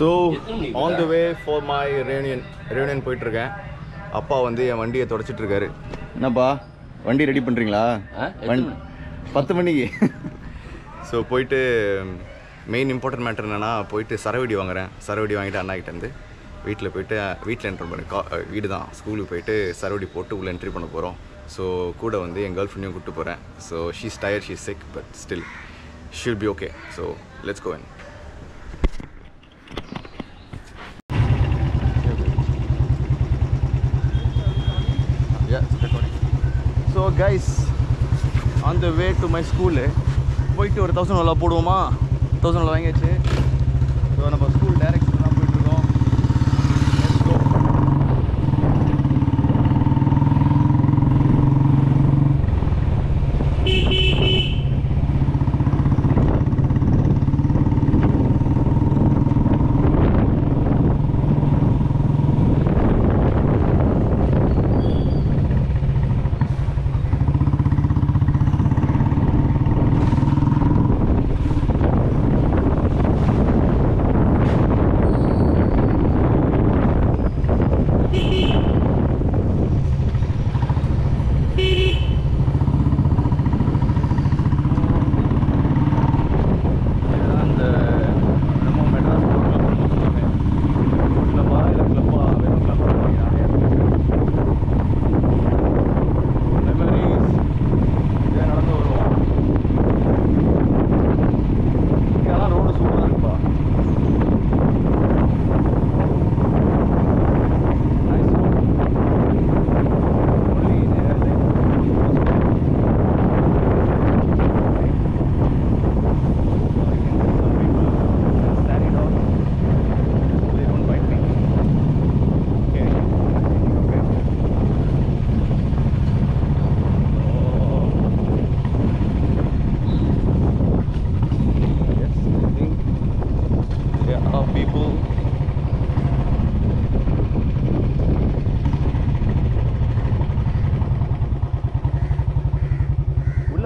So on the way for my reunion போயிட்டு இருக்கேன். அப்பா வந்து என் வண்டியை தொடச்சிட்டு இருக்காரு. என்னப்பா வண்டி ரெடி பண்றீங்களா? 10 மணிக்கு. ஸோ போயிட்டு மெயின் இம்பார்ட்டன்ட் மேட்டர் என்னென்னா போயிட்டு சரவெடி வாங்குறேன். சரவெடி வாங்கிட்டு அண்ணா கிட்டேருந்து வீட்டில் போயிட்டு வீட்டில் என்ட்ரு பண்ணி வீடு தான் ஸ்கூலுக்கு போயிட்டு சரவெடி போட்டு உள்ளே என்ட்ரி பண்ண போகிறோம். ஸோ கூட வந்து என் கேர்ள் ஃப்ரெண்டையும் கூப்பிட்டு போகிறேன். So she's tired, she's sick, but still she'll be okay. So let's go in. So guys on the way to my school போயிட்டு ஒரு 1000 போடுவோமா? 1000 வாங்கியாச்சு. ஸோ நம்ம ஸ்கூல் டைரக்ஷன் தான் போயிட்டுருக்கோம். Let's go.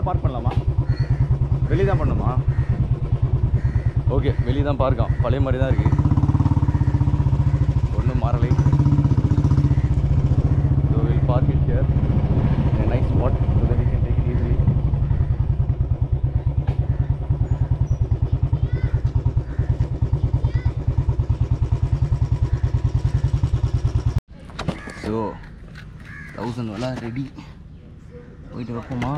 பார்க் பண்ணலாமா? வெளியே தான் பண்ணுமா? ஓகே, வெளியே தான் பார்க்கலாம். பழைய மாதிரி தான் இருக்குது, ஒன்றும் மாறலை. So will park it here a nice spot so that we can take it easily. So 1000 ready, போயிட்டு வைப்போமா?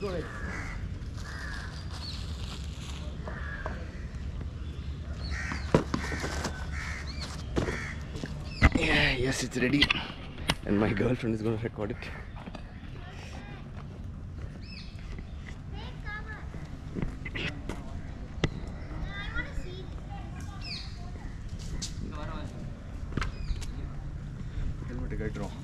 Go ahead. Yeah, yes, it's ready, and my girlfriend is going to record it. Helmet கட்டுறோம்.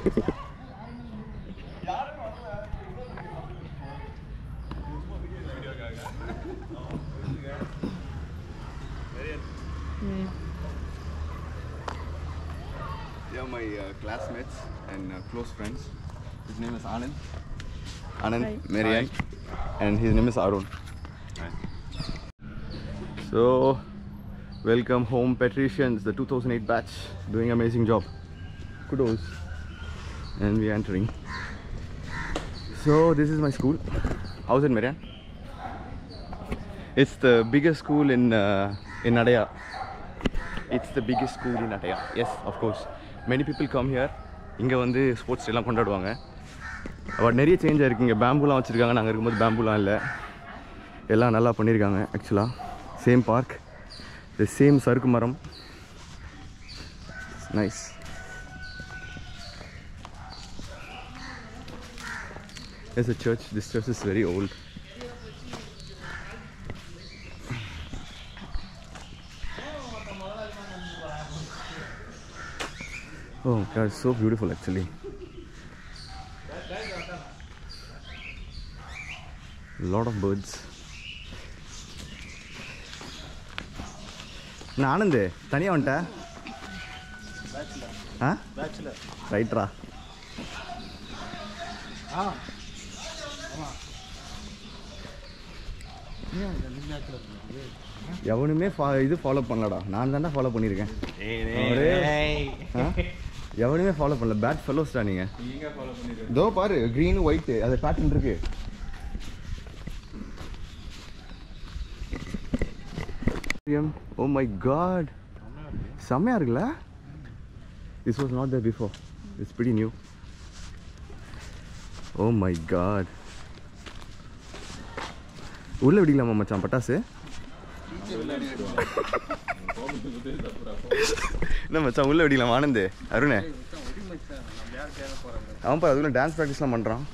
They are my classmates and close friends. His name is Anand. Anand, Marian, and his name is Arun. Hi. So, welcome home, patricians, the 2008 batch, doing amazing job. Kudos. And we are entering. So, this is my school. How's it, Marian? It's the biggest school in Adaya. It's the biggest school in Adaya. Yes, of course. Many people come here. இங்கே வந்து sports எல்லாம் கொண்டாடுவாங்க. But நிறைய change ஆகிருக்கு. இங்கே பேம்புலாம் வச்சுருக்காங்க. நாங்கள் இருக்கும்போது பேம்புலாம் இல்லை. எல்லாம் நல்லா பண்ணியிருக்காங்க ஆக்சுவலாக. சேம் பார்க், த சேம் சறுக்கு மரம். Nice. There's a church. This church is very old. Oh God, it's so beautiful actually. A lot of birds. நான் ஆனந்த் தனியா வந்துட்ட? பேச்சுலர். ரைட்ரா. எவனுமே இது ஃபாலோ பண்ணலடா. நான் தான்டா ஃபாலோ பண்ணியிருக்கேன். எவனுமே ஃபாலோ பண்ணல. பேட் ஃபெல்லோஸ்டா நீங்கள். இதோ பாரு, க்ரீன் ஒயிட்டு அது பேட்டர்ன் இருக்கு. Oh my God, செம்மையா இருக்குல்ல? This was not there before. It's pretty new. Oh my God. உள்ள விடிக்கலாமா மச்சான் பட்டாசு? என்ன மச்சான் உள்ள விடிக்கலாம்? ஆனந்த், அருணே அவன் பாரு அதுக்குள்ள டான்ஸ் ப்ராக்டிஸ்லாம் பண்ணுறான்.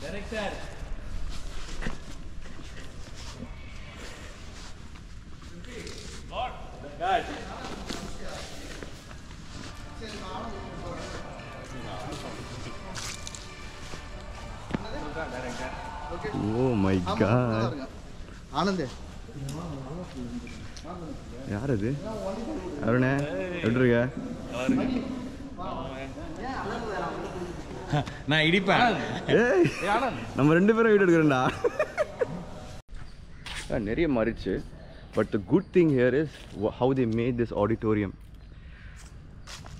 Oh my God. ஆனந்த் யார் அது? அருணே எப்படி இருக்க? நான் இடிப்பேன். நம்ம ரெண்டு பேரும் வீடு எடுக்கிறேன்டா. நிறைய மாறிடுச்சு. But the good thing here is how they made this auditorium.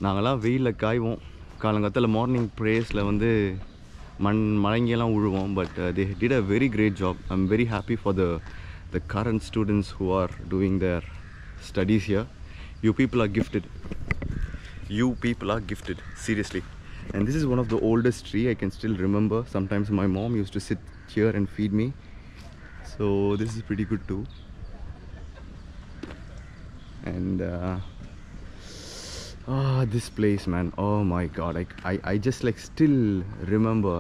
நாங்கள்லாம் வெயிலில் காய்வோம். காலங்காலத்தில் மார்னிங் ப்ரேயர்ஸில் வந்து மழங்கெல்லாம் உழுவோம். But they did a very great job. I am very happy for the current students who are doing their studies here. You people are gifted. You people are gifted, seriously. And this is one of the oldest tree I can still remember. Sometimes my mom used to sit here and feed me. So this is pretty good too. And this place, man, oh my God, I just like still remember,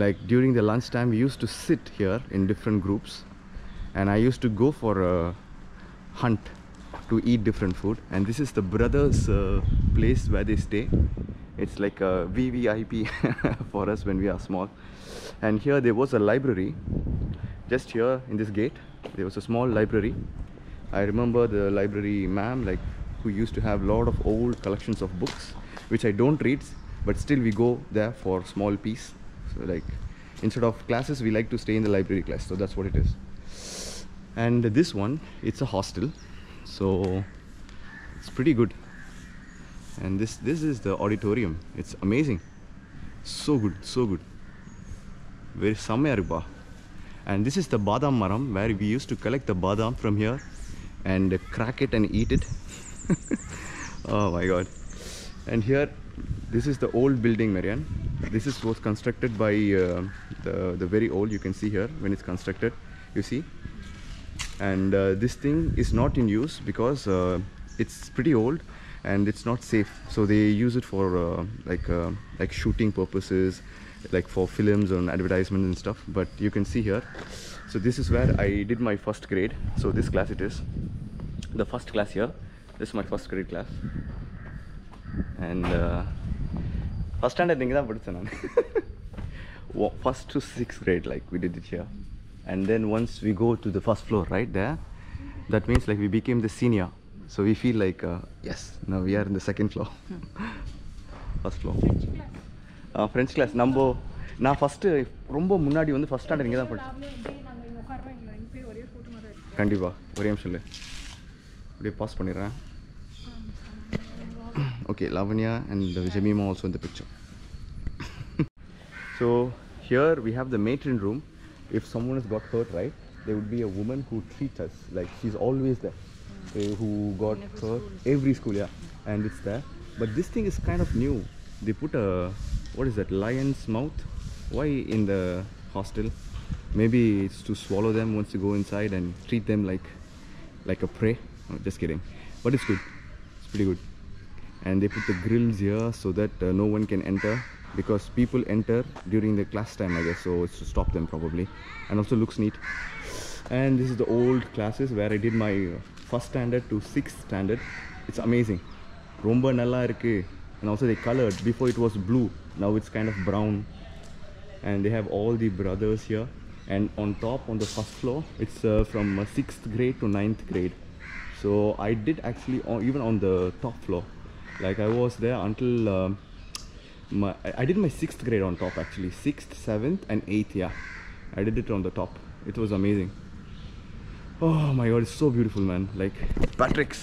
like during the lunch time we used to sit here in different groups. And I used to go for a hunt to eat different food. And this is the brothers' place where they stay. It's like a VVIP for us when we are small. And here there was a library. Just here in this gate, there was a small library. I remember the library ma'am, like, who used to have a lot of old collections of books, which I don't read, but still we go there for small piece. So like, instead of classes, we like to stay in the library class. So that's what it is. And this one, it's a hostel, so it's pretty good. And this is the auditorium. It's amazing, so good, so good, very samaya irukpa. And this is the badam maram where we used to collect the badam from here and crack it and eat it. Oh my God. And here, this is the old building, Marian. This was constructed by the very old. You can see here when it's constructed, you see. And this thing is not in use because it's pretty old and it's not safe. So they use it for like shooting purposes, like for films and advertisements and stuff. But you can see here. So this is where I did my first grade. So this class it is. The first class here. This is my first grade class. And First standard நீங்க தான் படிச்சேன் நான். First to 6th grade, like we did it here. And then once we go to the first floor, right there, that means like we became the senior. So we feel like, yes, now we are in the second floor. First floor. French class. நான் first ரொம்ப முன்னாடி வந்து first standard இங்கே தான் படிச்சேன். கண்டிப்பாக ஒரே நிமிஷம் இல்லை, அப்படியே பாஸ் பண்ணிடுறேன். Okay, Lavanya and Jemima also in the picture. So here we have the matron room. If someone has got hurt, right, there would be a woman who treats us, like she's always there. Who got hurt every school, yeah, and it's there. But this thing is kind of new. They put a, what is that, lion's mouth? Why in the hostel? Maybe it's to swallow them once you go inside and treat them like a prey. No, just kidding. But it's good. It's pretty good. And they put the grills here so that no one can enter, because people enter during the class time, I guess, so it's to stop them probably. And also looks neat. And this is the old classes where I did my first standard to 6th standard. It's amazing. Romba nalla irukku. And also they colored. Before it was blue, now it's kind of brown. And they have all the brothers here. And on top, on the first floor, it's from 6th grade to 9th grade. So I did actually even on the top floor. Like I was there until I did my 6th grade on top actually. 6th, 7th and 8th, yeah. I did it on the top. It was amazing. Oh my god, it's so beautiful, man. Like Patrick's.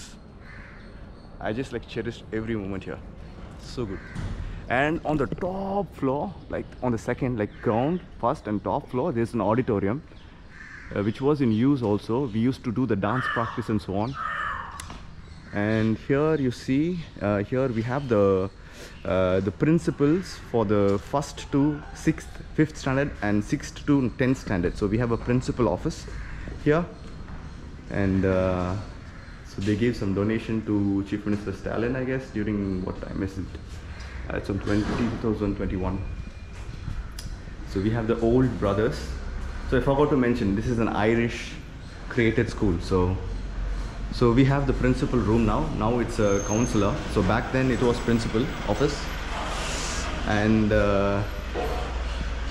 I just like cherished every moment here. So good. And on the top floor, like on the second, like ground, first and top floor, there's an auditorium which was in use also. We used to do the dance practice and so on. And here you see, here we have the principals for the 1st to 6th, 5th standard and 6th to 10th standard. So we have a principal office here, and so they gave some donation to Chief Minister Stalin, I guess, during what time is it? It's on 2021. So we have the old brothers. So I forgot to mention, this is an Irish created school. So we have the principal room now. Now it's a counselor. So back then it was principal office. And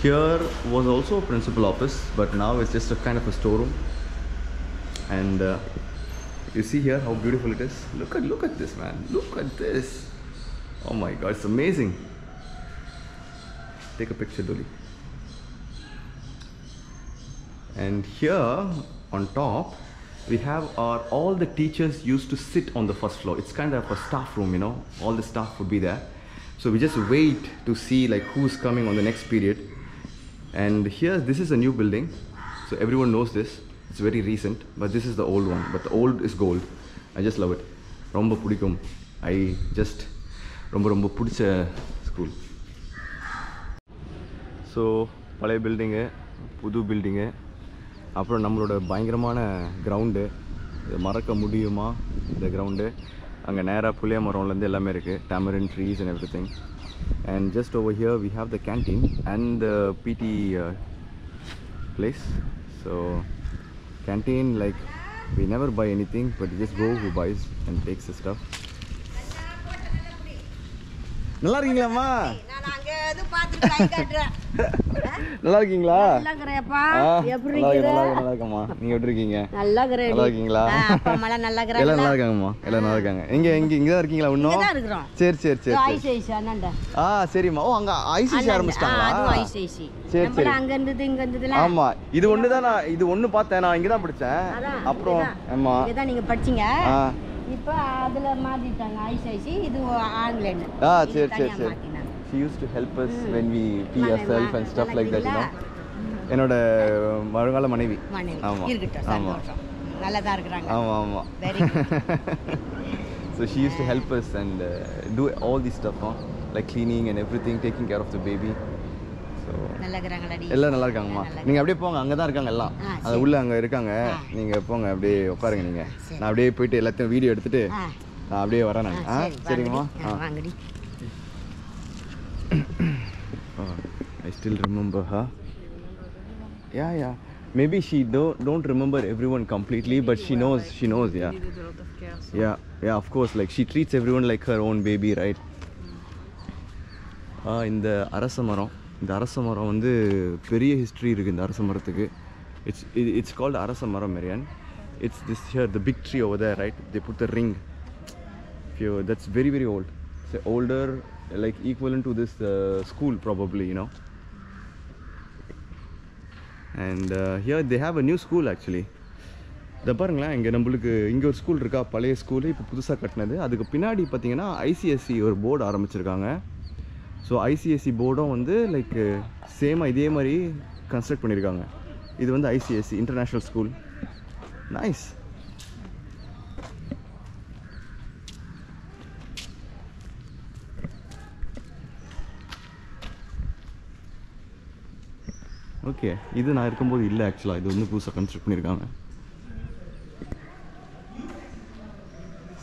here was also a principal office, but now it's just a kind of a storeroom. And you see here how beautiful it is. Look at this, man. Look at this. Oh my god, it's amazing. Take a picture, Dolly. And here on top we have all the teachers used to sit on the first floor. It's kind of a staff room, you know. All the staff would be there. So we just wait to see like who's coming on the next period. And here, this is a new building. So everyone knows this. It's very recent, but this is the old one. But the old is gold. I just love it. Romba pudikum. I just romba pudicha school. So பழைய building, புது building, அப்புறம் நம்மளோட பயங்கரமான ground. இது மறக்க முடியுமா இந்த ground? அங்கே நேராக புளிய மரம்லேருந்து எல்லாமே இருக்குது. tamarind trees and everything. And just over here we have the canteen and the PT place. So canteen, like we never buy anything, but you just go who buys and takes the stuff. நல்லா இருக்கீங்களாம்மா? நான் அங்க எது பாத்துட்டு கை காட்றேன். நல்லா இருக்கீங்களா? நல்லா இருக்கறேப்பா. எப்படி இருக்கீங்க? நல்லா இருக்கேம்மா. நீங்க எப்படி இருக்கீங்க? நல்லா இருக்கறேன். நல்லா இருக்கீங்களா? அப்பா அம்மா நல்லா இருக்கறாங்க. எல்லாம் நல்லா இருக்காங்கம்மா. எல்லாம் நல்லா இருக்காங்க. இங்க தான் இருக்கீங்களா இன்னும்? இங்க தான் இருக்கறோம். சரி. ஐசிஐசி அண்ணாண்ட. சரிம்மா. ஓ அங்க ஐசிஐசி ஆரம்பிச்சிட்டாங்களா? அது ஐசிஐசி. சரி. நம்ம அங்க இருந்தது இங்க இருந்ததுல. ஆமா. இது ஒண்ணு தான் இது ஒண்ணு பார்த்தேன். நான் இங்க தான் படிச்சேன். அப்புறம் ஆமா. இங்க தான் நீங்க படிச்சீங்க. இப்போ அதுல மாத்திட்டாங்க ஐசிஐசி. இது ஆங்கிலேயன். சரி. She used to help us when we pee ourselves and stuff like that, you know. என்னோட மருமகள மனைவி. ஆமா. இருக்கட்டும். சந்தோஷம். நல்லா தான் இருக்கறாங்க. ஆமா. Very good. So she used to help us and do all this stuff, like cleaning and everything, taking care of the baby. So நல்லா இருக்கறாங்கடா. எல்லாம் நல்லா இருக்காங்கம்மா. நீங்க அப்படியே போங்க, அங்க தான் இருக்காங்க எல்லாம். அது உள்ள அங்க இருக்காங்க. நீங்க போங்க, அப்படியே உட்காருங்க நீங்க. நான் அப்படியே போயிட்டு எல்லாத்தையும் வீடியோ எடுத்துட்டு நான் அப்படியே வரேன் நான். சரிங்கம்மா. வாங்கடி. I still remember her. Yeah. Maybe she don't remember everyone completely, but she knows. Yeah. Needed a lot of care. So. Yeah. Of course. Like she treats everyone like her own baby, right? இந்த அரச மரம் வந்து பெரிய history இருக்குது இந்த அரச மரத்துக்கு. It's called அரச மரம் Marian. It's this here, the big tree over there, right? They put the ring. That's very, very old. It's older, like equivalent to this school probably, you know. And here they have a new school actually. இதை பாருங்களேன், இங்கே நம்மளுக்கு இங்கே ஒரு school இருக்கா, பழைய school இப்போ புதுசாக கட்டினது. அதுக்கு பின்னாடி பார்த்தீங்கன்னா ஐசிஎஸ்சி ஒரு போர்டு ஆரம்பிச்சிருக்காங்க. ஸோ ஐசிஎஸ்சி போர்டும் வந்து லைக் சேமாக இதே மாதிரி கன்ஸ்ட்ரக்ட் பண்ணியிருக்காங்க. இது வந்து ICSE international school. Nice. Okay, இது நான் இருக்கும்போது இல்லை ஆக்சுவலாக, இது வந்து புதுசாக கன்ஸ்ட்ரக்ட் பண்ணியிருக்காங்க.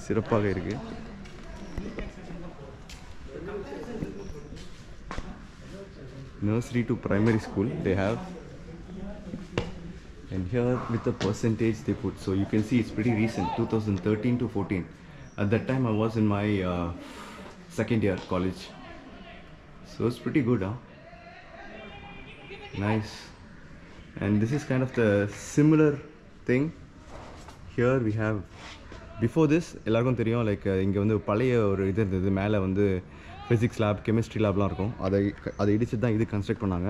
சிறப்பாக இருக்கு. Nursery to primary school they have, and here with the percentage they put, so you can see it's pretty recent, 2013 to 14. At that time I was in my second year college, so it's pretty good, huh? Nice. And this is kind of the similar thing. Here we have, before this எல்லாருக்கும் தெரியும், like இங்கே வந்து பழைய ஒரு இது இருந்தது, மேலே வந்து ஃபிசிக்ஸ் லேப், கெமிஸ்ட்ரி லேப்லாம் இருக்கும். அதை இடிச்சு தான் இது கன்ஸ்ட்ரக்ட் பண்ணாங்க.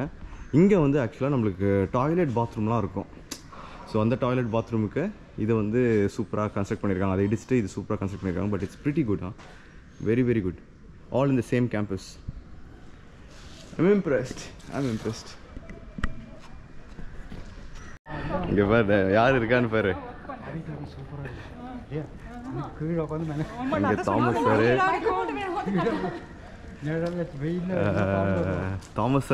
இங்கே வந்து ஆக்சுவலாக நம்மளுக்கு டாய்லெட் பாத்ரூம்லாம் இருக்கும். ஸோ அந்த டாய்லெட் பாத்ரூமுக்கு இதை வந்து சூப்பராக கன்ஸ்ட்ரக்ட் பண்ணியிருக்காங்க. அதை இடிச்சுட்டு இது சூப்பராக கன்ஸ்ட்ரக்ட் பண்ணியிருக்காங்க. But it's pretty good, very very good. All in the same campus. I'm impressed. இங்கே பாரு யார் இருக்கான்னு பாரு. Thomas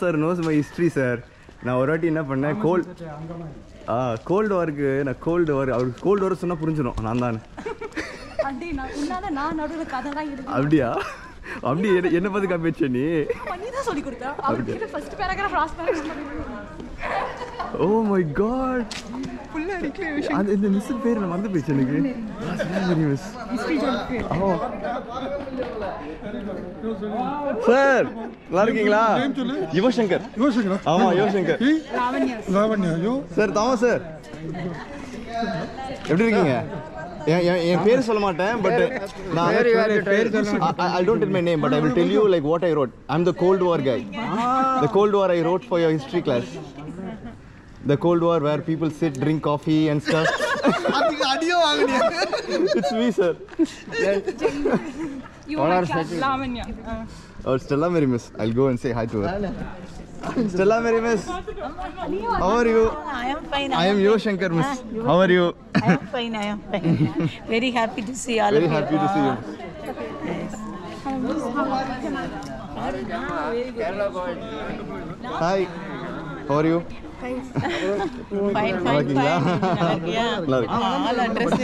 sir nose my history sir. நான் ஒரு வாட்டி என்ன பண்ணேன், கோல்டு வாருக்கு, நான் கோல்டு வார், அவருக்கு கோல்டு வார் சொன்னால் புரிஞ்சிடும் நான் தானே. அப்படியா? அப்படி என்ன பார்த்து காப்பி நீ? ஓ மை காட், அது இந்த மிஸ் பேர் நான் மறந்து போயிடுச்சு எனக்கு. சார் நல்லா இருக்கீங்களா? யுவசங்கர். ஆமா யுவசங்கர். சார் தாமஸ் சார் எப்படி இருக்கீங்க? என் பேர் சொல்ல மாட்டேன், பட் நான் I don't tell my name, but I will tell you like what I wrote. I'm the Cold War guy. The Cold War I wrote for your history class. The Cold War where people sit, drink coffee and stuff. It's me, sir. You are Lavanya. Oh, Stella Mary Miss. I'll go and say hi to her. Stella Mary Miss. How are you? I am fine. I am Yoshankar Miss. How are you? I am fine. Very happy to see all of you. Very happy to see you. Hi. How are you? Fine. All address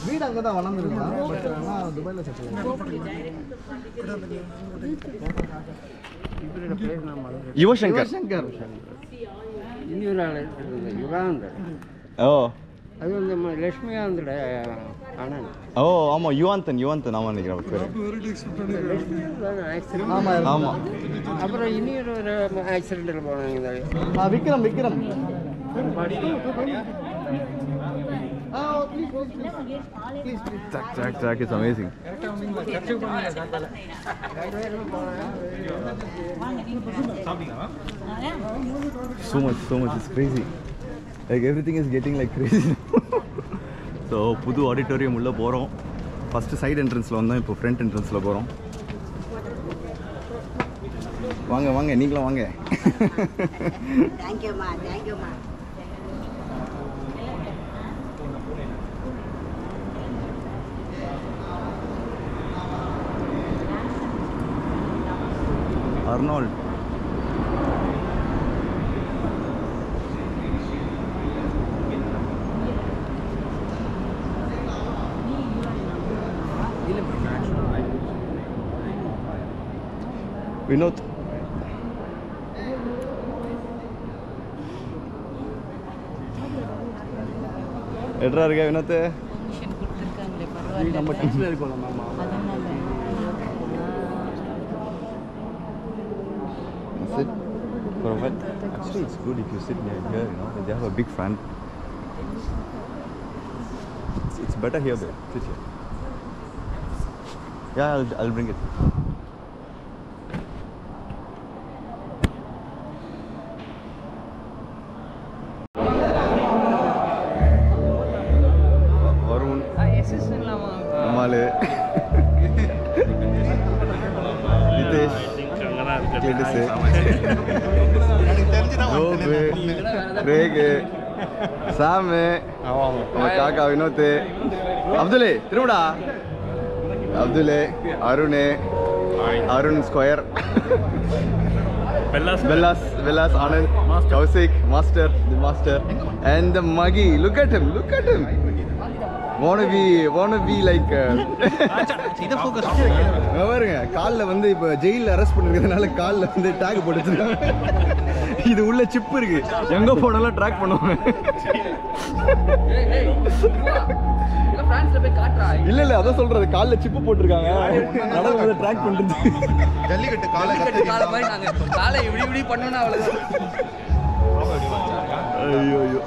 வீடு அங்கே தான் வளர்ந்துருக்கா, but ஆனால் துபாயில் settle. யுவசங்கர். இன்னொரு ஆள் யுகாந்தர். ஓ அது வந்து லட்சுமிகாந்தோட அண்ணன். ஓ ஆமாம், யுவாந்தன் ஆமாம் நினைக்கிறேன் பேர். ஆமாம். அப்புறம் இன்னொரு ஒரு ஆக்சிடென்ட்டில் போனாங்க. Vikram. It's amazing. So much. It's crazy. Like everything is getting like crazy. So புது ஆடிட்டோரியம் உள்ள போறோம். ஃபர்ஸ்ட் சைடு என்ட்ரன்ஸ்ல வந்தோம், இப்போ ஃப்ரண்ட் என்ட்ரன்ஸ்ல போறோம். வாங்க நீங்களும் வாங்க. Thank you, ma. Arnold. Vinod. எட்ரா இருக்கா வினோத்? நம்ம டென்ஷன்ல இருக்கோம் மாமா. அதனால Sit. For what? Actually, it's good if you sit near here, you know. They have a big front. It's better here, babe. Sit here. Yeah, I'll bring it. Varun. Amalu. Nitesh. Cletus. Robe. Craig. Sam. Kaka Vinod. Abdul. Tirumada. Abdul. Arun Square. Bellas, Anand, Kausik, the master, and the Maggie. Look at him. Wanna be like. பாருங்க கால்ல வந்து இப்ப ஜெயில arrest பண்ணிருக்கிறதுனால கால்ல வந்து talk போட்டு வச்சிருக்காங்க. இது உள்ள சிப் இருக்கு. எங்க போனாலும் ட்ராக் பண்ணுவாங்க. இல்ல அதான் சொல்றது கால்ல சிப் போட்டுருக்காங்க. நடந்து ட்ராக் பண்றது. ஜல்லிக்கட்டு காலை மாதிரி நாங்க காலை இப்படி பண்ணோம்னா அவ்வளவுதான். ஐயோ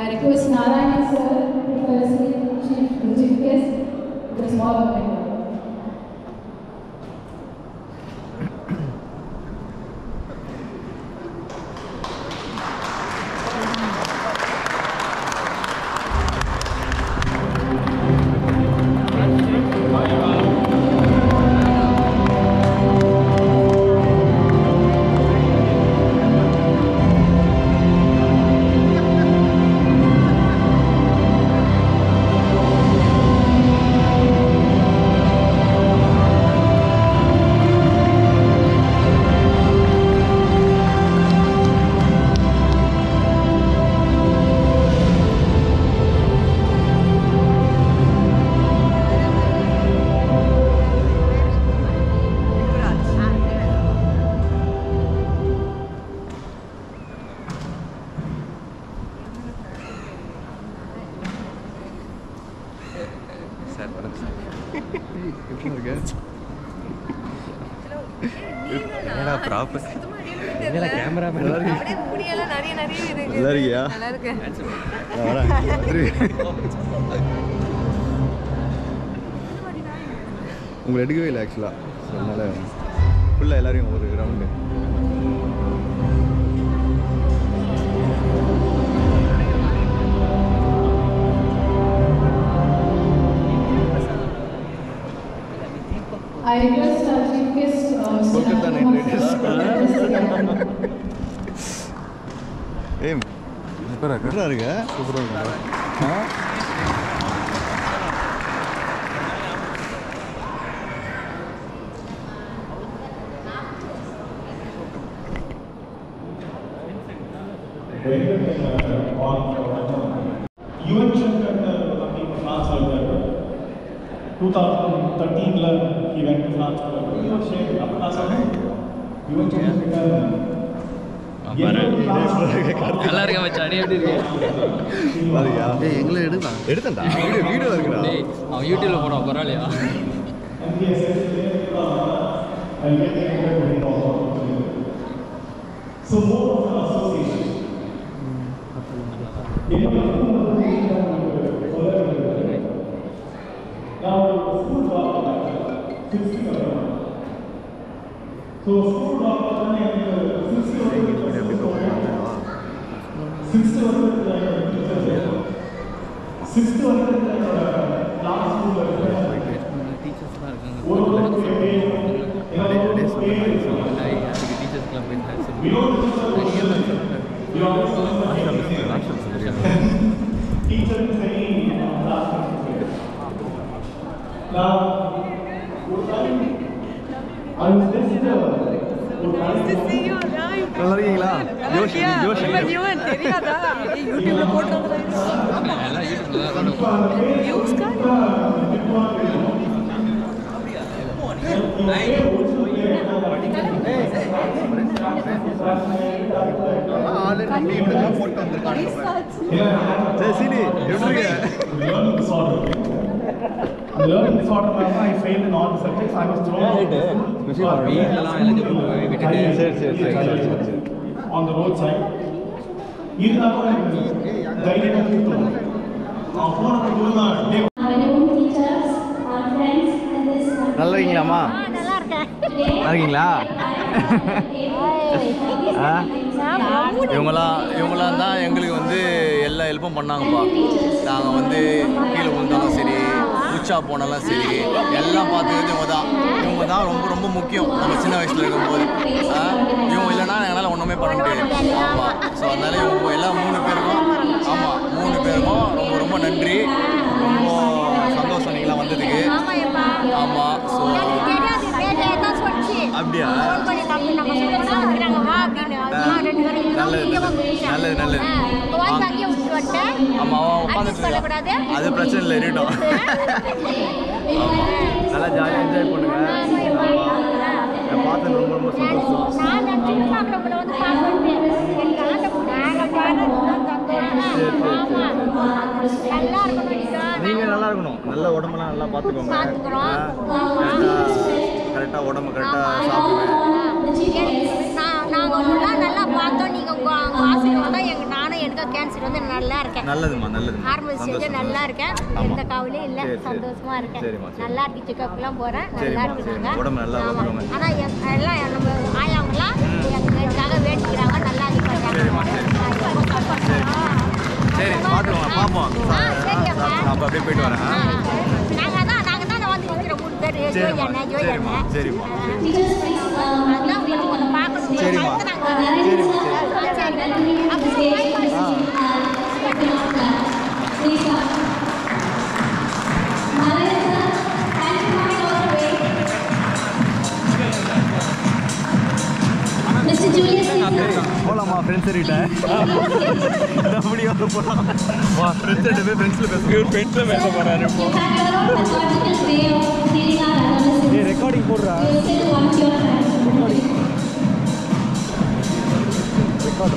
I request Narayan sir to chief guest with a small memento. என்னடா ப்ராப்பர் என்னடா கேமராமேன் அப்படியே முடியல நிறைய இருக்கு நல்லா இருக்கியா நல்லா இருக்கு நான் வரேன் உங்களை எடுக்கவே இல்லை ஆக்சுவலாக அதனால ஃபுல்லாக எல்லாரையும் ஒரு round I request our chief guest, Kolkata Knight Riders. ஏய் சூப்பரா இருக்கு. சூப்பரா இருக்கு. UN Shankar France 2013 he went to France. நல்லா இருக்க மச்சான் நீ எப்படி இருக்க பாரியா டேய் எங்களை எடுத்தடா வீடியோ இருக்குடா அவன் யூடியூப்ல போறான் பரவாயில்லையா So more of an association. Now school drop so school drop நல்லா இருக்கீங்களா தெரியாதா யூடியூப்ல போடுறாங்க எல்லாம் யூடியூப்ல learning disorder, I failed in all the subjects. I was thrown on the roadside. நல்லா இருக்கீங்களாம்மா நல்லா இருக்கேன். நல்லா இருக்கீங்களா இவங்களாம் தான் எங்களுக்கு வந்து எல்லா ஹெல்ப்பும் பண்ணாங்கப்பா. நாங்கள் வந்து கீழே விழுந்தாலும் சரி, உச்சா போனாலும் சரி, எல்லாம் பார்த்துக்கிறது இவங்க தான் ரொம்ப ரொம்ப முக்கியம் நம்ம சின்ன வயசில் இருக்கும்போது. இவங்க இல்லைன்னா எங்களால் ஒன்றுமே பண்ண முடியாது. ஆமாம், ஸோ அதனால இவங்க எல்லாம் 3 பேருக்கும் ரொம்ப ரொம்ப நன்றி. ரொம்ப சந்தோஷம் நீங்களாம் வந்ததுக்கு. ஆமாம், ஸோ அப்படியா நல்லது ஆமாம் உட்காந்துட்டு அது பிரச்சனை இல்லை இருக்கட்டும். நல்லா ஜாலியாக என்ஜாய் பண்ணுங்க. பார்த்தது ரொம்ப ரொம்ப சந்தோஷம். நீங்கள் நல்லா இருக்கணும், நல்ல உடம்பெல்லாம் நல்லா பார்த்துக்கோங்க. கரெக்டாக உடம்பு கரெக்டாக சாப்பிடுங்க. நல்லா பார்த்தோம். நீங்கள் உங்கள் ஆசீர்வாதம் நானும் எனக்கு கேன்சர் வந்து நல்லா இருக்கேன். நல்லதுமா ஹார்மோன் செஞ்சு நல்லா இருக்கேன். எந்த கவலையும் இல்லை, சந்தோஷமா இருக்கேன். நல்லா இருக்கு. செக்கப்லாம் போகிறேன், நல்லா இருக்குங்க. உடம்பு நல்லா பார்த்துக்கோங்க. ஆனால் எல்லாம் நம்ம ஆயாவங்களாம் எனக்காக வேண்டிக்கிறாங்க. நல்லா இருக்காங்க. சரி பார்த்துக்கோங்க, பார்ப்போம். அப்போ அப்படியே போயிட்டு வரேன். நாங்கள் தான் வந்து இருக்கிற 3 பேர். சரிம்மா அதெல்லாம் உங்களுக்கு ஒன்று பார்க்கணும். சரிம்மா போகலாமா ஃப்ரெண்ட்ஸ் கிட்ட? போகலாம். ஃப்ரெண்ட்ஸ் கிட்ட போய் ஃப்ரெண்ட்ஸில் பேச போகிறாரு. ரெக்கார்டிங் போடுறா. ரெக்கார்ட்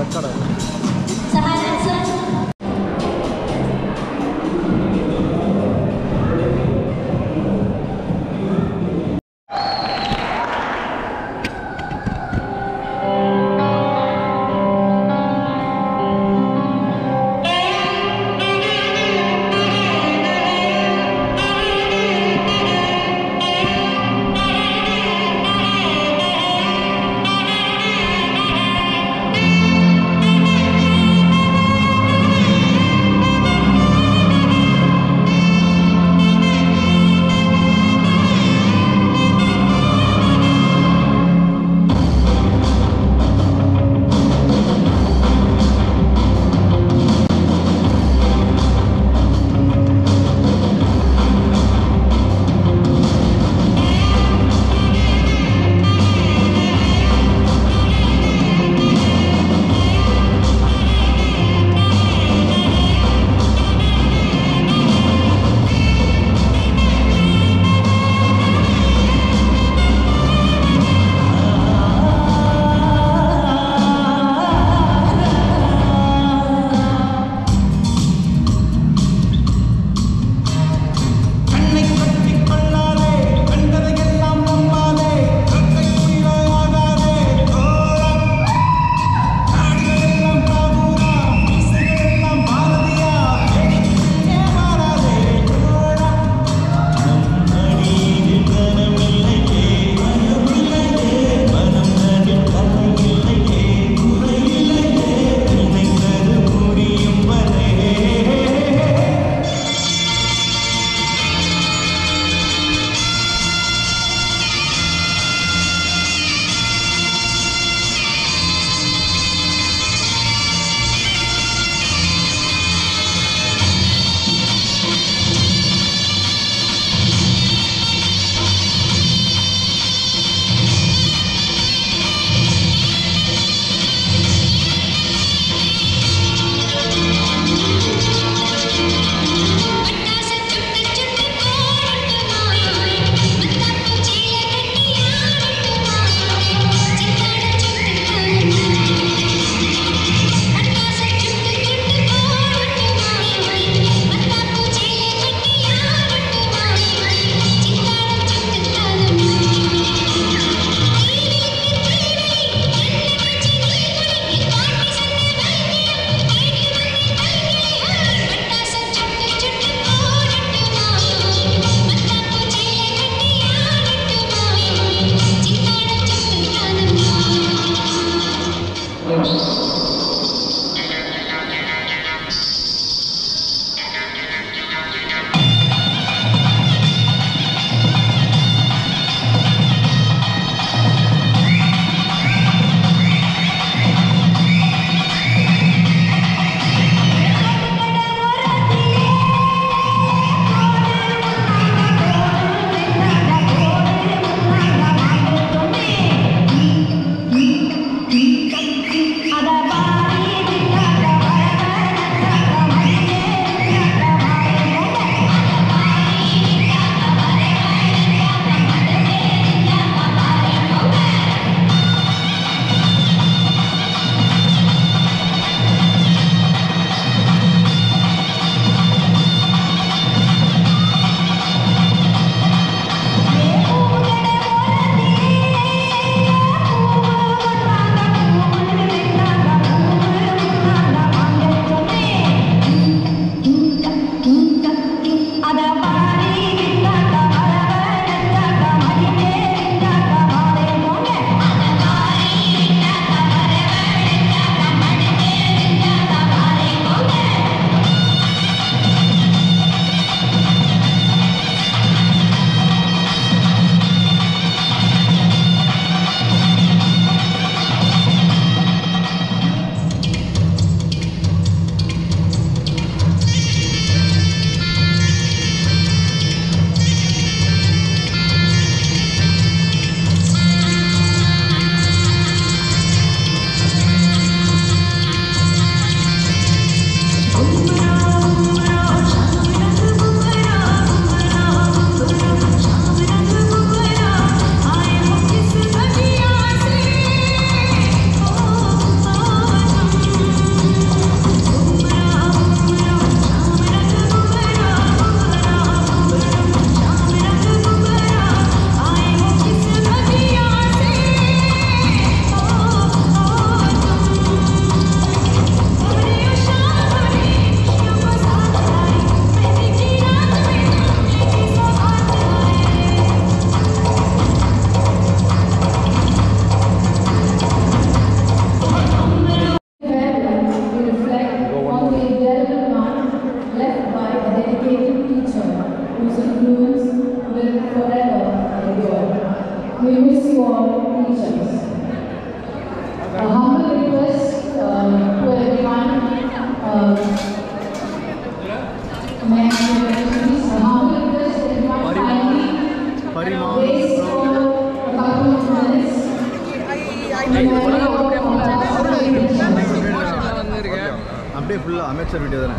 மாஸ்டர் வீடியோ தானே.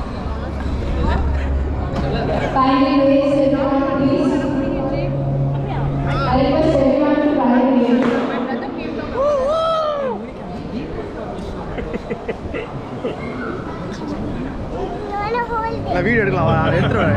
Kindly raise everyone, please. I request everyone to kindly raise. நான் வீடியோ எடுக்கலாம், எடுத்துருவேன்.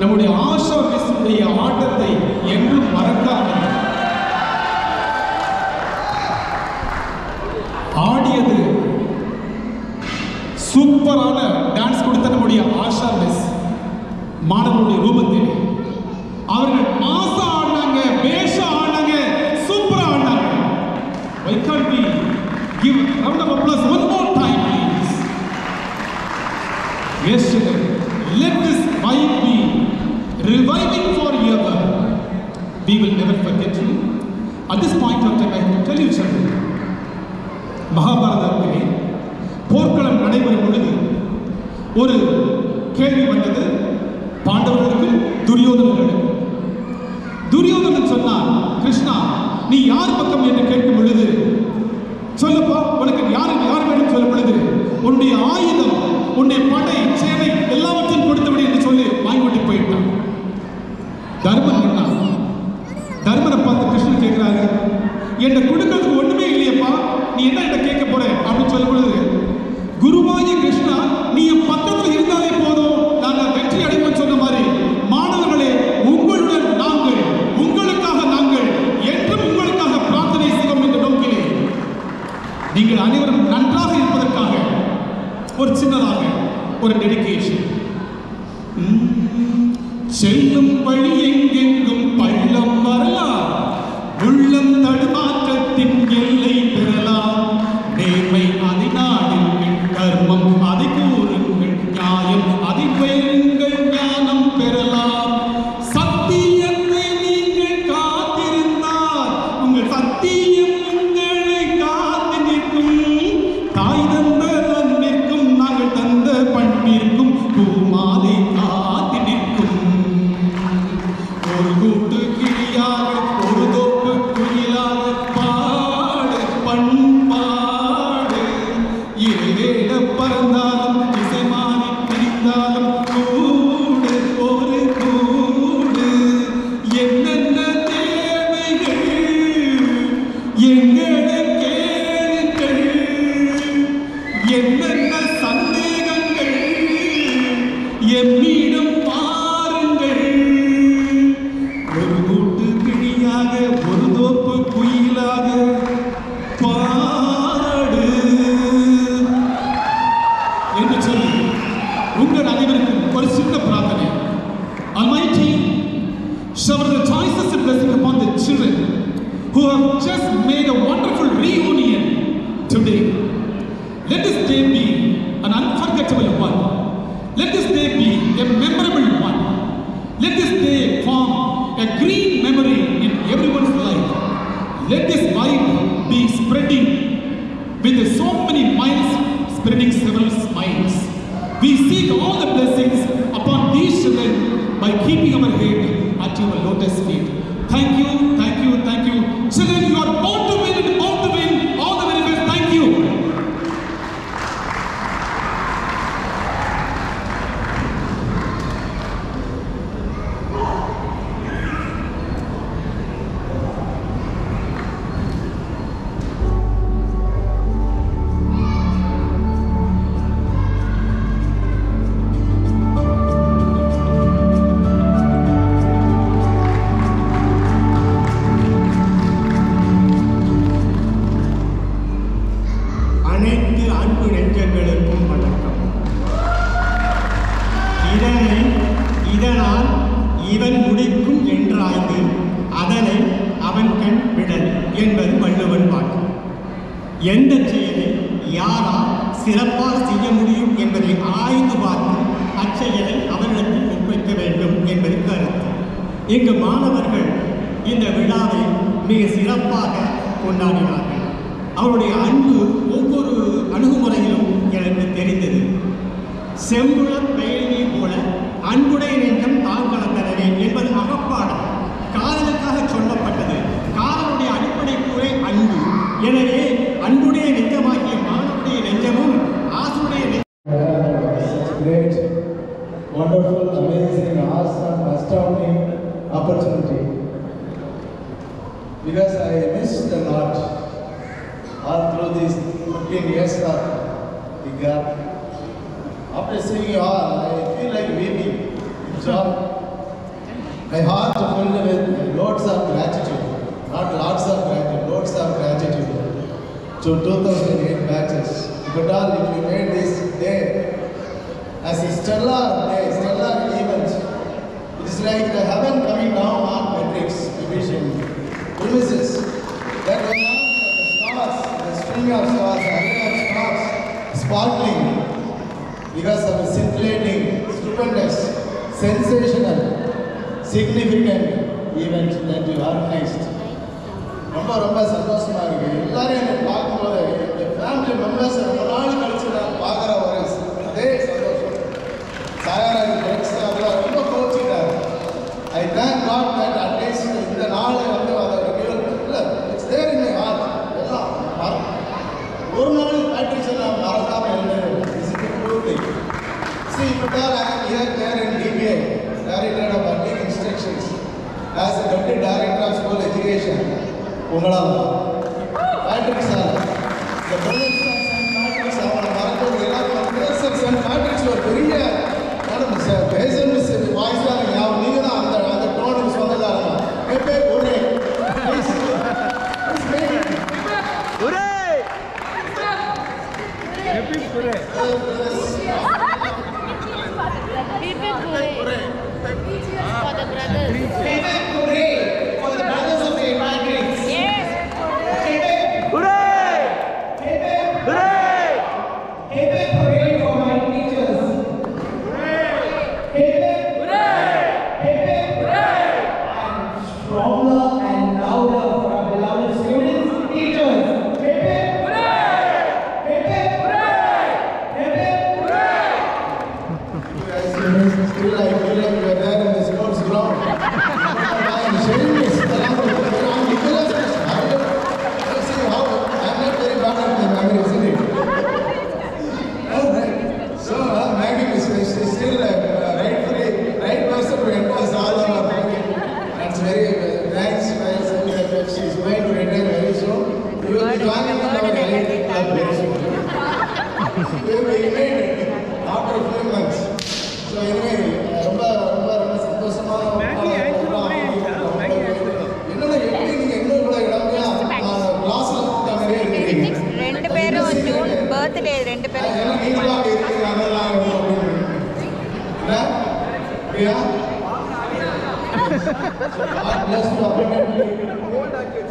நம்முடைய ஆஷா மிஸ்ஸுடைய ஆட்டத்தை என்றும் மறக்காமல் ஆடியது சூப்பரான டான்ஸ் கொடுத்த நம்முடைய ஆஷா மிஸ் மாணவர்களுடைய ரூபத்தில் அவர்கள் மாசா ஆடினாங்க, பேஷா ஆடினாங்க, சூப்பரா ஆடினாங்க. Why can't we give a round of applause one more time, please? Yes, children. Let this vibe be reviving forever. We will never forget you. At this point of time, I have to tell you something. மகாபாரதத்திலே போர்க்களம் நடைபெறும் பொழுது ஒரு கேள்வி வந்தது பாண்டவர்களுக்கும் துரியோதனர்களுக்கும். துரியோதனன் சொன்னான், கிருஷ்ணா நீ யார் பக்கம் என்று கேட்கும் பொழுது, சொல்லுப்பா உனக்கு யார் வேணும் சொல்லும் பொழுது, உன்னுடைய ஆயுதம், உன்னுடைய படை சேனை எல்லாவற்றையும் கொடுத்தபடி என்று சொல்லி வாங்கிட்டு போயிட்டான். தர்மன் என்ன, தர்மனை பார்த்து கிருஷ்ணன் கேட்கிறாரு, என்ன கொடுக்கிறதுக்கு ஒண்ணுமே இல்லையப்பா, நீ என்ன என்ன கேட்க போற அப்படின்னு சொல்லும் பொழுது, குருவாய கிருஷ்ணா நீ என் பக்கத்தில் இருந்தாலே போதும் நாங்கள் வெற்றி அடைவோம் சொன்ன மாதிரி, மாணவர்களே உங்களுடன் நாங்கள், உங்களுக்காக நாங்கள் என்றும் உங்களுக்காக பிரார்த்தனை செய்வோம் என்ற நோக்கிலே நீங்கள் அனைவரும் நன்றாக இருப்பதற்காக ஒரு சின்னதாக ஒரு டெடிகேஷன். செல்லும் வழி எங்கெங்கும் பள்ளம் வரலாம், உள்ளம் தடுமாற்றத்தின் எல்லை பெறலாம், நேர்மை அதை நாடுங்கள், கர்மம் அதை கூறுங்கள், நியாயம் அதை பெறுங்கள், ஞானம் பெறலாம். சத்தியத்தை நீங்கள் காத்திருந்தால் உங்கள் சத்தியம் உங்களை காத்து நிற்கும். தாய் தந்த அன்பிற்கும் நாங்கள் தந்த பண்பிற்கும் பூமாலை காத்து நிற்கும். ஒரு கூட்டு கிளியாக ஒரு தோப்பு குயிலாக பாடு பண்பாடு, இறைவேட பறந்தாலும் இசைமாறி பிரிந்தாலும் கூடு ஒரு கூடு. என்னென்ன தேவைகள் எங்களை கேளுங்கள், என்னென்ன சந்தேகங்கள் எம்மிடம் பாருங்கள். ஒரு கூட்டு கிளியாக ஒரு தோப்பு குயிலாக பாடு என்று சொல்லி உங்கள் அனைவருக்கும் ஒரு சின்ன பிரார்த்தனை. Almighty, shower the choices and blessing upon the children who have just made a wonderful reunion today. Let this day be an unforgettable one. Let this day be a memorable one. Let this day form a green memory in everyone's life. Let this vibe be spreading with so many miles, spreading several smiles. We seek all the blessings upon these children by keeping our head at your lotus feet. Thank you, thank you, thank you. Children, you are born to win and born to win. All the very best. Thank you. அனைத்து அன்பு நெஞ்சங்களுக்கும் வணக்கம். இதனால் இவன் முடிக்கும் என்றாய்ந்து அதனை அவன் கண் விடல் என்பது வள்ளுவன் பாட்டு. எந்த செயலை யாரால் சிறப்பாக செய்ய முடியும் என்பதை ஆய்ந்து பார்த்து அச்செயலை அவரிடத்தில் ஒப்படைக்க வேண்டும் என்பது கருத்து. இங்கு மாணவர்கள் இந்த விழாவை மிக சிறப்பாக கொண்டாடினார்கள். அவருடைய அன்பு ஒவ்வொரு அணுகுமுறையிலும் எனக்கு தெரிந்தது. செம்புளர் பெயர்நீ போல அன்புடைய நெஞ்சம் தான் கலந்தனவே என்பது அகப்பாடம். காதலுக்காக சொல்லப்பட்டது. காதலுடைய அடிப்படை கூறே அன்பு. எனவே அன்புடைய நெஞ்சமாகிய மாணவனுடைய நெஞ்சமும் ஆசுடைய great, wonderful, amazing, awesome, astounding opportunity. Because I missed a lot all through these 15 years of the gap. After seeing you all, I feel like weeping. Joy. My heart filled with loads of gratitude. Not lots of gratitude, loads of gratitude to 2008 batches. But all, if you made this day as a stellar day, stellar event, it is like the heaven coming down on Matrix division premises. That was not the stars, the string of stars, array of stars sparkling because of a scintillating, stupendous, sensational, significant event that you organized. ரொம்ப ரொம்ப சந்தோஷமா இருக்கு. எல்லாரும் என்னை பார்க்கும்போது என் family members ரொம்ப நாள் கழிச்சு நான் பார்க்குற ஒரு அதே சந்தோஷம். சாயராஜ் ஃப்ரெண்ட்ஸ் அதெல்லாம் ரொம்ப கோச்சிட்டாரு. I thank God that at least இந்த நாள் வந்து அதை இல்லை it's there in my heart. எல்லாம் ஒரு நாள் பேட்ரிக்ஸை நான் மறக்காமல் இருந்தேன். It's it proudly see but all I am here there in DBA director of public instructions as a deputy director of school education உங்களால் பேட்ரிக் சார் இந்த பிரதர்ஸ் அண்ட் பேட்ரிக்ஸ் அவனை மறக்கிறது எல்லாரும் பிரதர்ஸ் அண்ட் பேட்ரிக்ஸ் ஒரு பெரிய madam sir passion miss வாய்ஸாக இருக்கு. நீங்கள் தான் அந்த டோனுக்கு சொன்னதாக இருக்கும். எப்பே ஒரே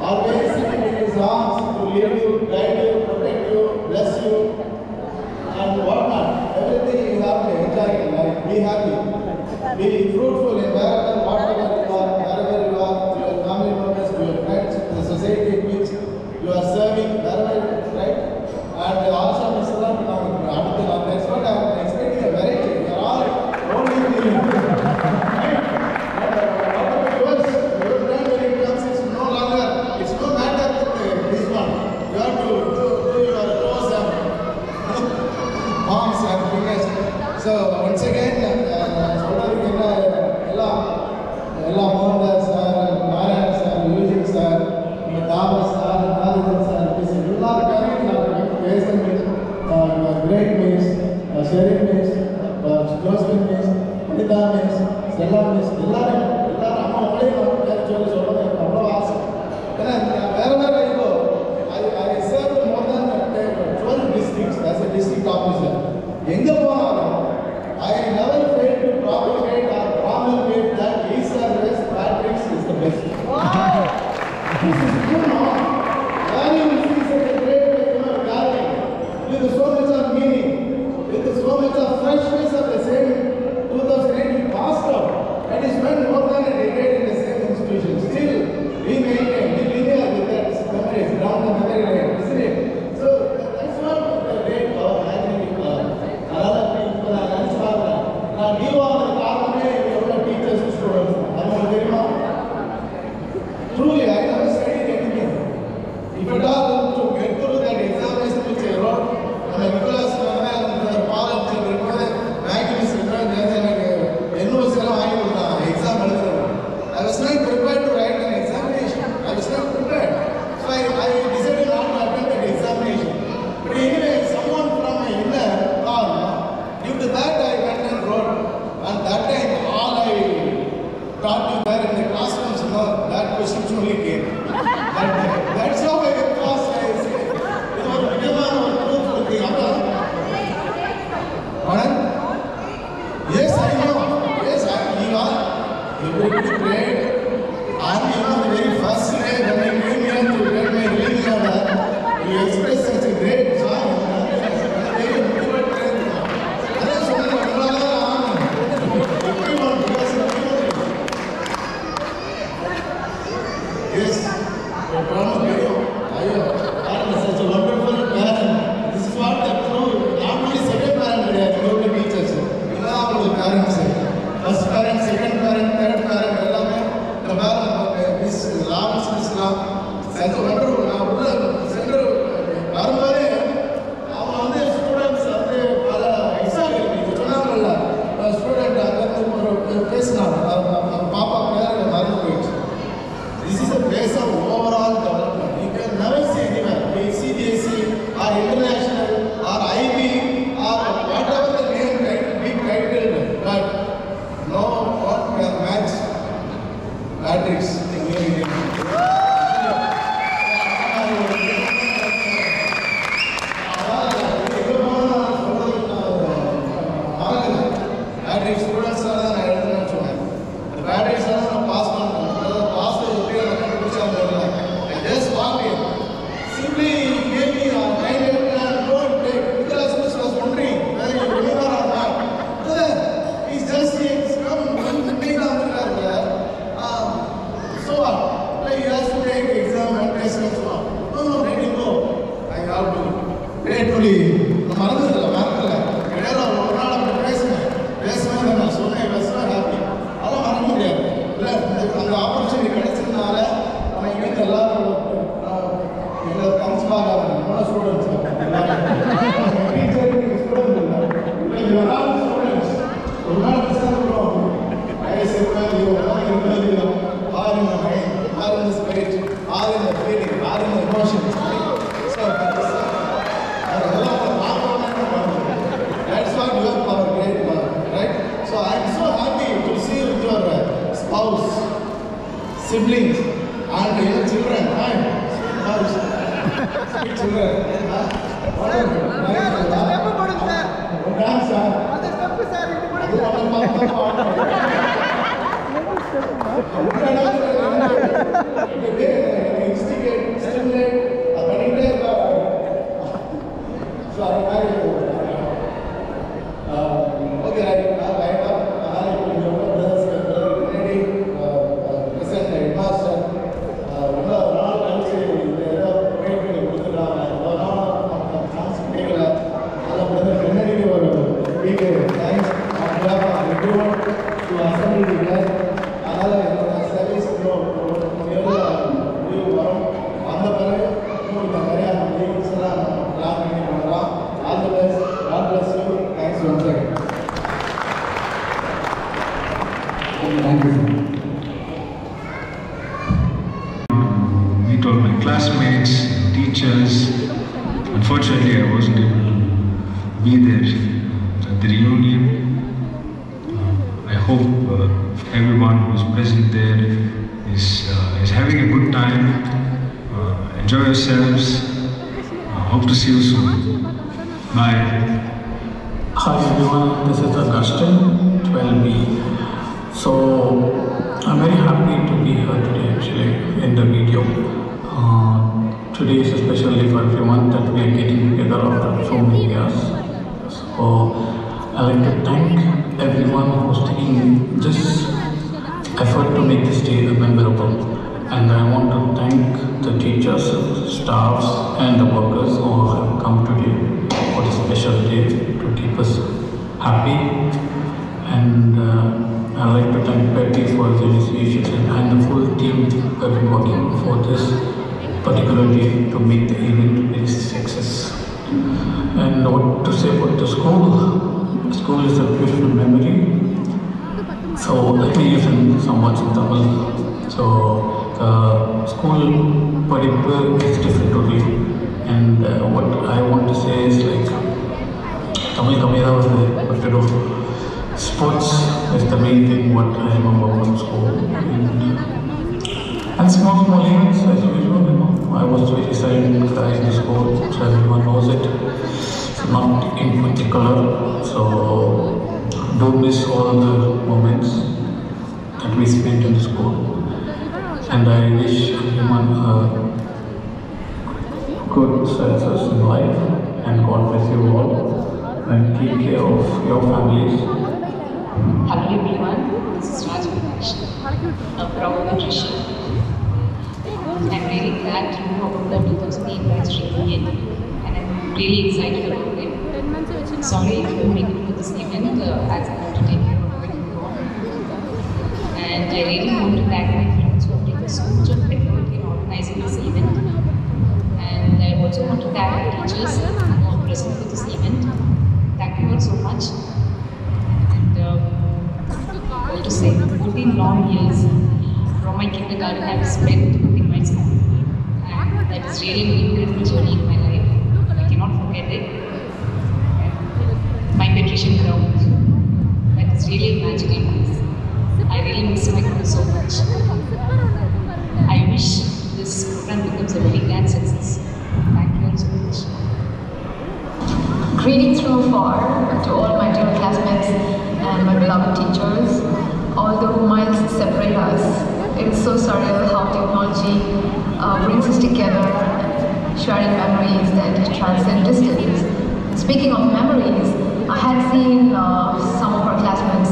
always in his arms to lead you, guide you, protect you, bless you, and whatnot. Everything you have to enjoy in life. Be happy. Be fruitful in wherever, whatever you are, wherever you are, to your family members, to your friends, to the society in which you are serving. once again, சொல்றதுக்கு எல்லாம் Mohandas sir, Narayan sir, Eugene sir, Thomas sir, நாதிதன் sir, எல்லாருக்காகவும் நான் பேசுகிறேன். கிரேட் மீன்ஸ், ஷெரீன் மீன்ஸ், Josephine மீன்ஸ், அனிதா மீன்ஸ், ஸ்டெல்லா மீன்ஸ், எல்லாரும் அம்மா உங்களையும் பேர் சொல்லி சொல்கிறது எனக்கு அவ்வளோ ஆசை. ஏன்னா வேறு இப்போ I served more than 12 districts as a district officer. எங்கே போனாலும் I never failed to propagate or promulgate that East or West Patrick's is the best. Wow! This is true, no? When you see such a great gathering with so much of meaning, with so much of freshness of the same 2008 passed out, and is spent more than a decade in the same institution. Still, we maintain, we linear with that memories down the memory lane, isn't it? So that's what the great magnetic நான் leave ஆகிற காரணமே எவ்வளோ teachers students அது உங்களுக்கு தெரியுமா? Truly, I never studied anything. If at all to get through that examination which I wrote, and Nicholas Paul magazines எனக்கு NOS எல்லாம் வாங்கி கொடுத்தாங்க எக்ஸாம் எழுதுறேன். I was not prepared to write an examination. I was not prepared. So I decided not to attend that examination. But anyway, someone from my inner thought, due to that I went and wrote. And that time all I taught you there in the classrooms, you know, that questions only came. That's how I passed. I say, you know, everyone was proof to the other. Yes, I know. Yes, you are. Everybody prayed. And you know, the very first day when I came here to get my reading order, you expressed such a great joy. Yes, such a wonderful parent. This is what the true, not only second parent, they are teachers. All the parents, first parent, second parent, third parent, எல்லாமே இந்த parent Miss Lawrence Islam, such a wonderful. நான் உள்ள சென்று வரும்போதே அவங்க வந்து students வந்து பல எக்ஸாம்பிள் சொன்னாங்கல்ல, ஸ்டூடெண்ட் அங்கே பேசினாங்க, பாப்பா பேர் மறந்து போயிடுச்சு. This is a place of overall development. You can never see anywhere, be it CBSE or international or IB or whatever the name be titled, but no one can match Patrick's Engineering. Patrick students are the எழுதுன்னு சொன்னேன். The Patrick's are the pass பண்ணேன். Just walk in. Simply gave me a kind of don't take. Nicholas was wondering whether you remember or not. Brother, he's just here. He's come. Take down the car. So what? Like he has to take exam and test and so on. No, let him go. I have to. Gratefully, மறந்துடல. இடையில ஒரு நாள் அப்படி பேசுவேன் நான் சொன்னேன். I was so happy. அதெல்லாம் மறக்க முடியாது. இல்லை அந்த ஆப்பர்ச்சுனிட்டி கிடைச்சதுனால இங்கே எல்லாரும் எங்களுக்கு கன்ஸ்பாக நம்மளோட ஸ்டூடெண்ட்ஸ் டீச்சருக்கு ஸ்டூடெண்ட் இல்லை எல்லாரும் ஸ்டூடெண்ட்ஸ் ஒரு நாள் டிஸ்கஸ் பண்ணுவோம் வயசு or in the mind or in the spirit or in the feeling or in the emotions so அதெல்லாம் that's what you have our great work, right? So I am so happy to see with your spouse, siblings, and your children, right? Sweet children. Dance, sir. Okay, right. All the best. God bless you. Thanks once again. Thank you. Meet all my classmates, teachers. Unfortunately, I wasn't able to be there at the reunion. I hope everyone who's present there is having a good time. Enjoy yourselves. Hope to see you soon. Bye. Hi everyone, this is Augustine, 12B. So I'm very happy to be here today actually in the video. Today is especially for everyone that we are getting together after so many years. So I'd like to thank everyone who's taking this effort to make this day memorable. And I want to thank the teachers, staffs and the workers who have come today for this special day to keep us happy. And I'd like to thank Betty for the initiation and the full team who have been working for this particular day to make the event a success. And what to say about the school? The school is a beautiful memory. So let me use some words in Tamil. So school படிப்பு is different totally. And what I want to say is like Tamil கம்மியாக தான் வருது, but sports is the main thing what I remember from school. And small events as usual, you know. I was very silent guy in the school, so everyone knows it. So not in particular, so don't miss all the moments that we spent in the school. And I wish everyone good success in life, and God bless you all, and take care of your families. Hello everyone, this is Raj Prakash, a proud nutrition. I'm really glad to know about the 2008 batch reunion, and I'm really excited about it. Sorry if you couldn't make it to this event, as I have to take care of it. And I really want to thank my friends who have taken so much of effort in organizing this event. And I also want to thank the teachers who are present for this event. Thank you all so much. And what to say, 14 long years from my kindergarten I have spent in my school. And that is really an incredible journey in my life. I cannot forget it. My patrician ground, that is really a magical place. I really miss my school so much. I wish this program becomes a very grand success. Thank you all so much. Greetings from afar to all my dear classmates and my beloved teachers. Although miles separate us, it is so surreal how technology brings us together, sharing memories that transcend distance. Speaking of memories, I had seen some of our classmates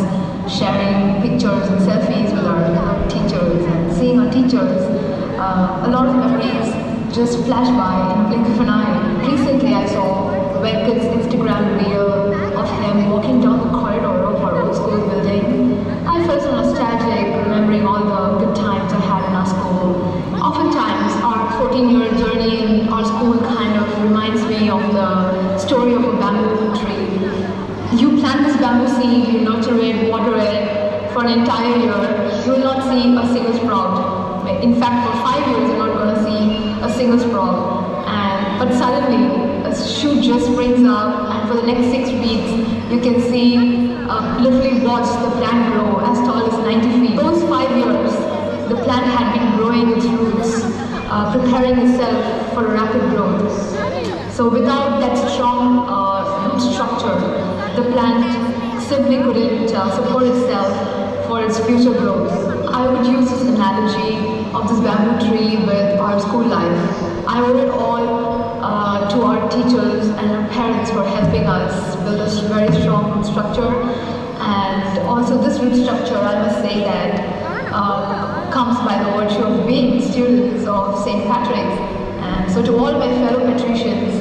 sharing pictures and selfies with our teachers, and seeing our teachers, a lot of memories just flash by in a blink of an eye. Recently I saw Venkat's Instagram reel of him walking down the corridor of our old school building. I felt so nostalgic, remembering all the good times I had in our school. Oftentimes our 14-year journey in our school kind of reminds me of the story of a bamboo tree. You plant this bamboo seed, you nurture it, water it for an entire year, you will not see a single sprout. In fact, for 5 years you're not going to see a single sprout. But suddenly a shoot just springs up, and for the next 6 weeks you can see literally watch the plant grow as tall as 90 feet. Those 5 years the plant had been growing its roots, preparing itself for rapid growth. So without that strong root structure, the plant simply couldn't support itself for its future growth. I would use this analogy of this bamboo tree with our school life. I owe it all to our teachers and our parents for helping us build a very strong root structure. And also this root structure, I must say that, comes by the virtue of being students of St. Patrick's. And so to all my fellow patricians,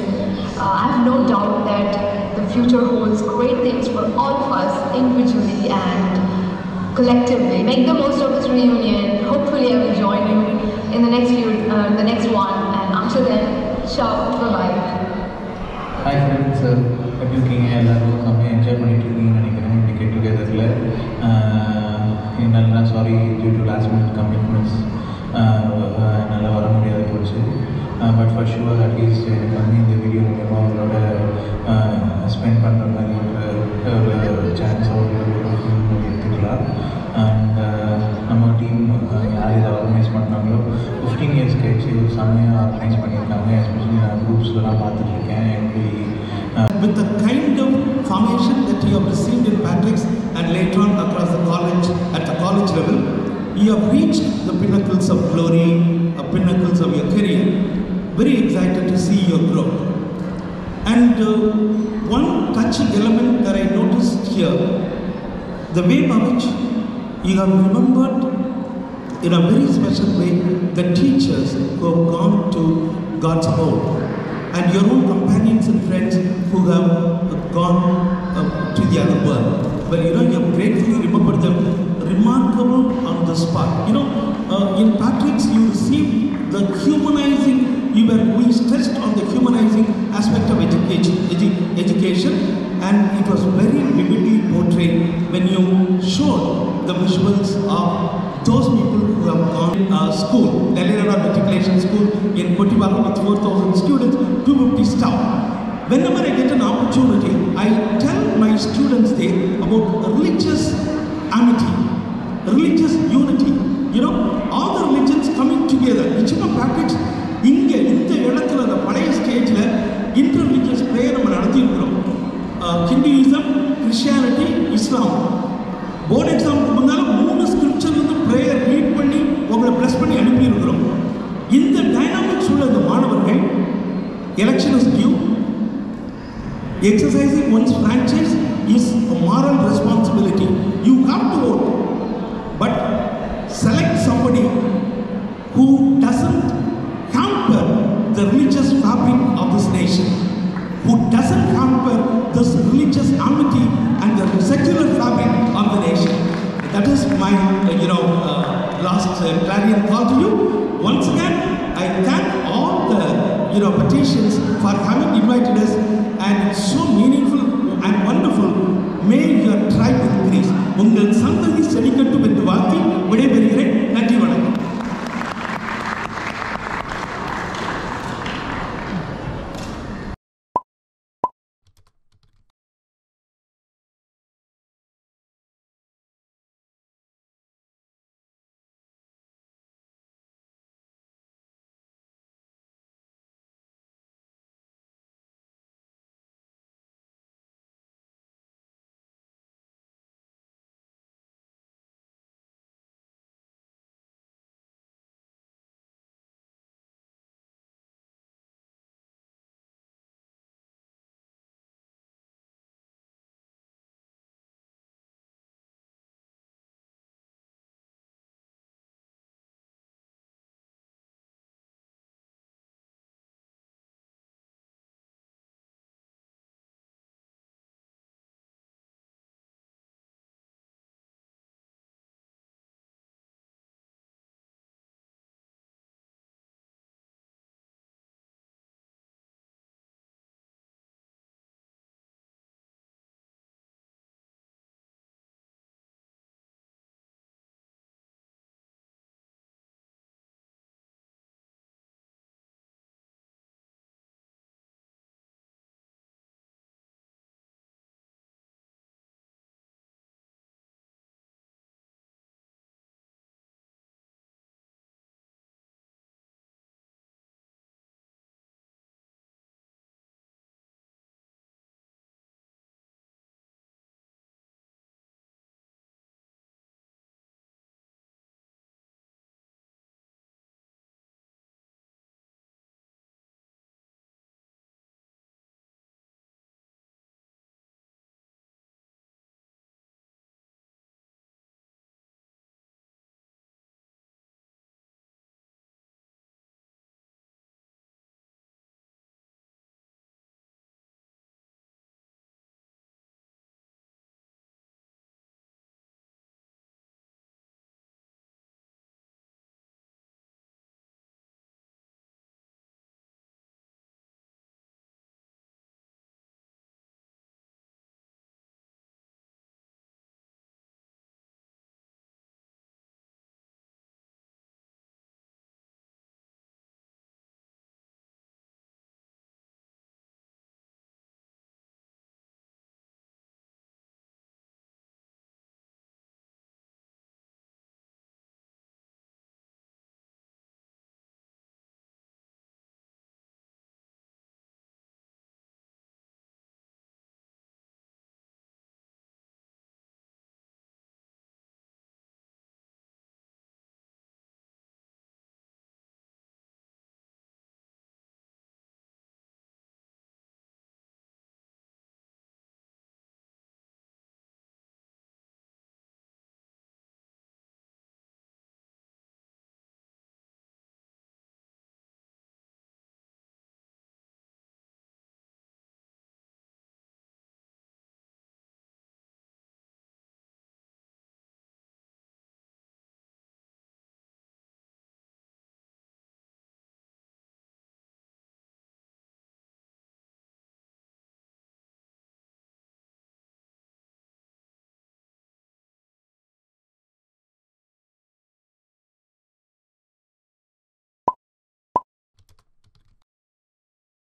I have no doubt that the future holds great things for all of us individually and collectively. Make the most of this reunion. Hopefully I will join you in the next one. And until then, ciao, bye-bye. Hi friends, எப்படி இருக்கீங்க? எல்லாரும் செம்மையாக enjoy பண்ணிட்டு இருக்கீங்கன்னு நினைக்கிறேன். இந்த get டுகெதரில் நல்லா sorry due to last minute commitments நல்லா வர முடியாது போச்சு. பட் ஃபார் ஷுவர் அட்லீஸ்ட் எனக்கு வந்து இந்த வீடியோ மூலமாக அவங்களோட ஸ்பெண்ட் பண்ணுற மாதிரி ஒரு சான்ஸ் எடுத்துக்கலாம். அண்ட் நம்ம டீம் யார் இதை ஆர்கனைஸ் பண்ணாங்களோ 15 years கழிச்சு ஒரு செம்மையாக ஆர்கனைஸ் பண்ணியிருக்காங்க. எஸ்பெஷலி நான் குரூப்ஸ்லாம் பார்த்துட்ருக்கேன். எப்படி with the kind of formation that you have received in Patrick's and later on across the college, at the college level, you have reached the pinnacles of glory, pinnacles of your career. Very excited to see your growth. And one touching element that I noticed here, the way by which you have remembered in a very special way the teachers who have gone to God's abode, and your own companions and friends who have gone to the other world. Well, you have gratefully remembered them, remarkable on the spot. In Patrick's, you received the humanizing, we stressed on the humanizing aspect of education, and it was very vividly portrayed when you showed the visuals of those people who have gone school, Delhi Matriculation School in Kottivaram with 4,000 students, 250 staff. Whenever I get an opportunity, I tell my students there about religious amity, religious unity. All the religions coming together. Nichima Patrick's inge indha edathila the palaya stage la interreligious prayer நம்ம நடத்தி இருக்கிறோம். Hinduism, Christianity, Islam. Board எக்ஸாமுக்கு முன்னால் 3 scripture வந்து prayer read பண்ணி உங்களை plus பண்ணி அனுப்பியிருக்கிறோம். இந்த டைனாமிக்ஸ் உள்ள இந்த மாணவர்கள் election is due, exercising one's franchise is a moral responsibility. You have to vote, but select somebody who doesn't hamper the religious fabric of this nation, who doesn't hamper this religious amity and the secular fabric of the nation. That is my, last clarion call to you. Once again, I thank all the, petitions for having invited us, and it's so meaningful and wonderful. May your tribe